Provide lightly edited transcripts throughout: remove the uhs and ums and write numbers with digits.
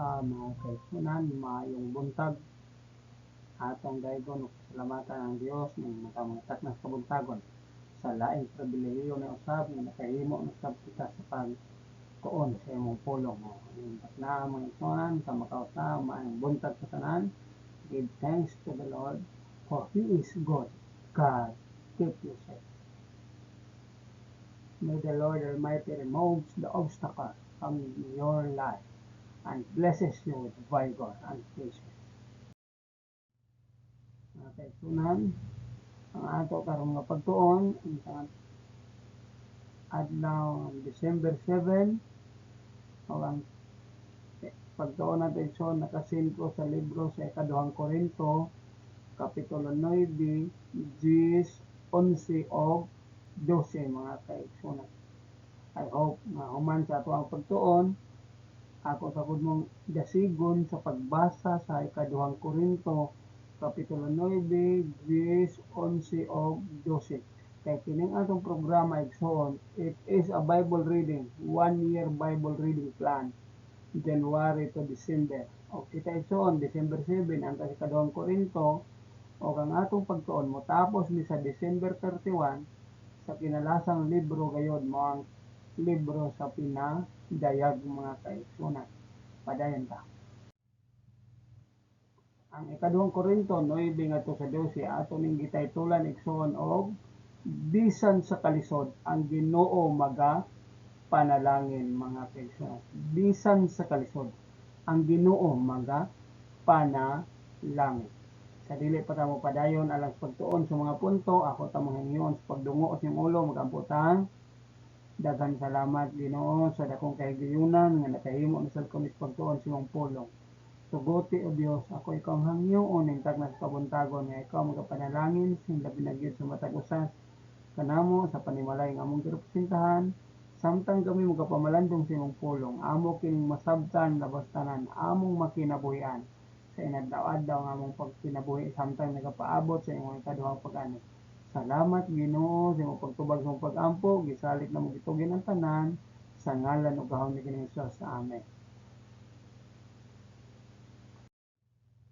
sa mga kaigsunan, maayong buntag atong daygon ug salamatan ang Dios ning makamangatak na kabuntagon sa laing pribilehiyo na usab nga nakahimo na sab kita sa pagtuon sa imong pulong. Na mga igsunan sa makausa maayong buntag sa tanan. Give thanks to the Lord for He is good. God keep you safe. May the Lord Almighty remove the obstacle from your life and blesses you with vigor and patience. Mga kaigsunan, ang ato karong nga pagtuon ang adlaw December 7 o ang pagtuon natin so nakasentro sa libro sa ikaduhang Korinto kapitulo 9 10, 11 o 12 mga kaigsunan. I hope na human sa ato ang pagtuon ako sa mong dasigon sa pagbasa sa ikaduhang Korinto kapitulo 9, 10, 11 o 12. Kaya kining atong programa igsoon, it is a Bible reading, 1-year Bible reading plan, January to December. O kita igsoon, December 7, ang ikaduhang Korinto, o ang atong pagtuon mo tapos ni sa December 31 sa kinalasang libro gayod mo ang libro sa pinadayag mga kaigsunan. Padayon ta. Ang ikaduhang Korinto 9 ngadto sa 12 ato ning gitaytulan igsoon og bisan sa kalisod ang Ginoo maga panalangin mga kaigsunan. Bisan sa kalisod ang Ginoo maga panalangin. Sa dili pa ta mo padayon alang pagtuon sa mga punto, ako ta manghingon sa pagdungo sa imong ulo magamputang. Daghang salamat Ginoo sa dakong kahigayunan nga nakahimo na sa kunis pagtuon sa imong pulong. Tuguti o Dios, ako ikaw ang hangyoon ning tagnas kabuntagon nga ikaw magapanalangin sing labi na gyud sa matag usas kanamo sa panimalay nga among girepresentahan samtang kami magapamalandong sa imong pulong. Amo kining masabtan labas tanan among makinabuhian sa inadlaw-adlaw nga among pagkinabuhi samtang nagapaabot sa imong ikaduhang pag-ani. Salamat Ginoo sa imong pagtubag sa imong pag-ampo, gisalit na mo gitugin ang tanan sa ngalan ug gahom ni Hesus. Amen.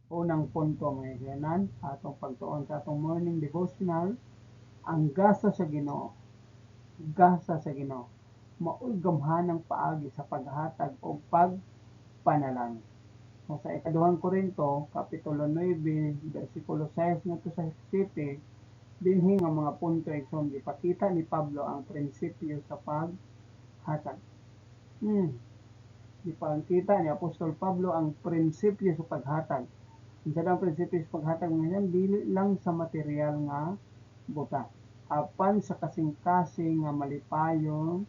Unang punto mga kaibigan, atong pagtuon sa atong morning devotional, ang gasa sa Ginoo. Gasa sa Ginoo. Mao'y gamhanang paagi sa paghatag o pagpanalangin. So, sa ikaduhang Korinto, kapitulo 9, versikulo 6 ngadto sa 7, dinhi nga mga punto igsoon gipakita ni Pablo ang prinsipyo sa paghatag. Ipakita ni Apostol Pablo ang prinsipyo sa paghatag. Isa daw prinsipyo sa paghatag ngayon, dili lang sa material nga buta. Apan sa kasing-kasing nga malipayon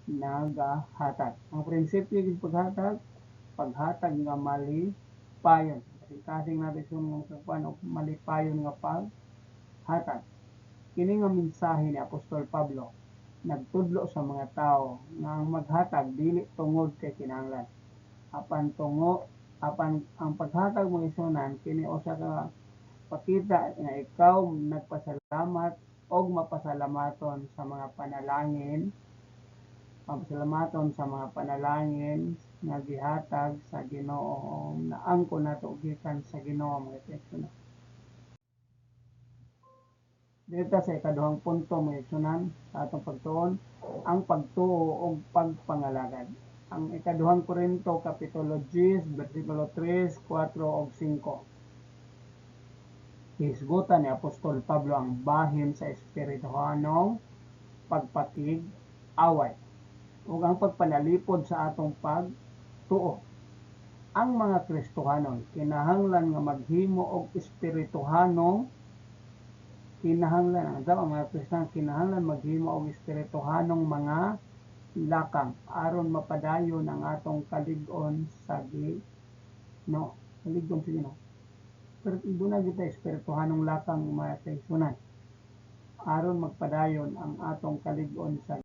nagahatag. Ang prinsipyo sa paghatag nga malipayon. Kasing-kasing natin sa malipayon nga paghatag. Kini nga mensahe ni Apostol Pablo nagtudlo sa mga tao nga ang maghatag dili tungod kay kinahanglan. Apan ang paghatag mo isunan kini usa ka pakita nga ikaw nagpasalamat og mapasalamaton sa mga panalangin nga gihatag sa Ginoo na angkon nato gikan sa Ginoo mga kaigsunan. Dito sa ikaduhang punto mga kaigsunan sa atong pagtuon ang pagtuo og pagpangalagad. Ang ikaduhang Korinto kapitulo 10 versikulo 3, 4 ug 5. Hisgutan ni Apostol Pablo ang bahin sa espirituhanong pagpatig, away ug ang pagpanalipod sa atong pagtuo. Ang mga Kristohanon kinahanglan nga maghimo og espirituhanong ang mga Kristohanon kinahanglan maghimo og espirituhanong mga lakang aron mapadayon ang atong kalig-on sa Ginoo. Kalig-on sa Ginoo. Pero doon na kita espirituhanong lakang mga kaigsunan aron magpadayon ang atong kalig-on sa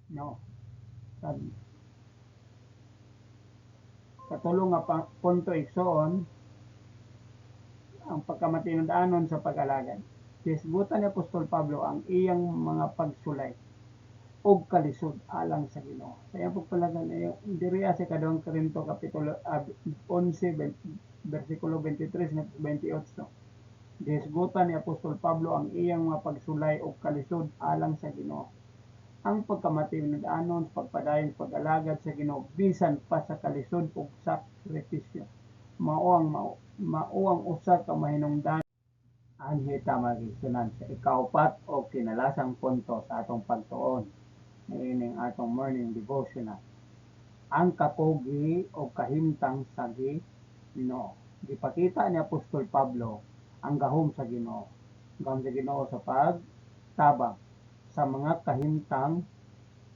Ginoo. Katulong nga punto igsoon ang pagkamatinud-anon sa pag-alagad. Hisgutan ni Apostol Pablo ang iyang mga pagsulay og kalisod alang sa Ginoo. Kaya pagpalagan diriya sa kadong Korinto kapitulo 11 bersikulo 23 na 28. Gihisgutan ni Apostol Pablo ang iyang mga pagsulay og kalisod alang sa Ginoo. Ang pagkamatay nag-anon sa pagpadayon sa pag-alagad sa Ginoo bisan pa sa kalisod ug sakripisyo. Mao ang usa ka mahinungdan anhi tama gisunan sa ikaupat o kinalasang punto sa atong pagtuon niining atong morning devotional. Ang kapogi o kahimtang sa Ginoo. Gipakita ni Apostol Pablo ang gahom sa Ginoo. Gahom sa Ginoo sa pagtabang sa mga kahimtang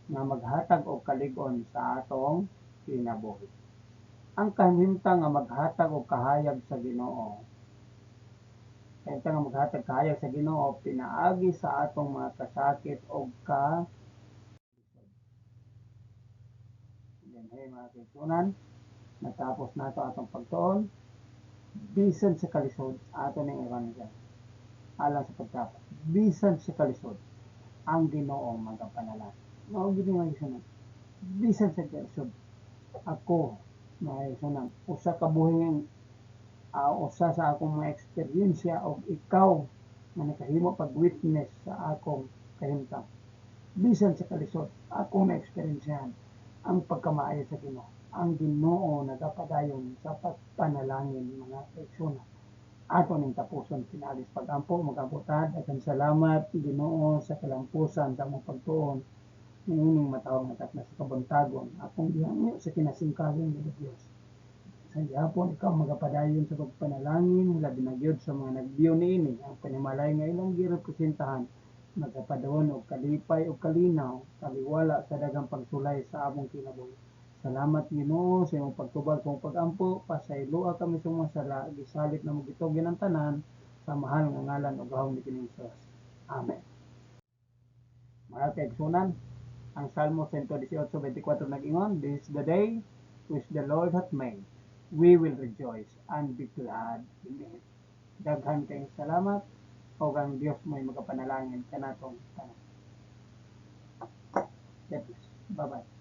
nga maghatag og kalig-on sa atong kinabuhi. Ang kahimtang nga maghatag og kahayag sa Ginoo. Kahimtang nga maghatag kahayag sa Ginoo pinaagi sa atong mga kasakit og Hey, mga kaigsunan, natapos na ito atong pagtuon. Bisan sa kalisod, ato ning evangelyo. Alang sa pagtapos. Bisan sa kalisod, ang Ginoo magapanalangin. Mao gid nga kaigsunan. Bisan sa kalisod, ako mga kaigsunan, usa ka buhing usa sa akong mga eksperyensya o ikaw na nakahimo pag-witness sa akong kahimtang. Bisan sa kalisod, ako na eksperyensyahan ang pagkamaayo sa Ginoo. Ang Ginoo nagapadayon sa pagpanalangin mga kaigsunan. Ato ning tapuson pinaagis pagampo magabutad akan salamat Ginoo sa kalampusan sa among pagtuon niining matawag nga na sa kabuntagon akong gihangyo sa kinasingkaling ni Dios. Sa gihapon ikaw magapadayon sa pagpanalangin labi na gyud sa mga nagbiyo niini ang panimalay nga ilang girepresentahan magkapadawon og kalipay og kalinaw kaliwala sa daghang pagsulay sa among kinabuhi. Salamat Ginoo sa imong pagtubag sa imong pag-ampo pasayloa kami sa mga sala gisalit na magitugyan ang tanan sa mahal nga ngalan ug gahom ni Hesus. Amen. Mga kaigsunan, ang Salmo 118:24 nag-ingon, "This is the day which the Lord hath made. We will rejoice and be glad in it." Daghan kayong salamat o ang Dios may magapanalangin kanatong tanan. Bye-bye.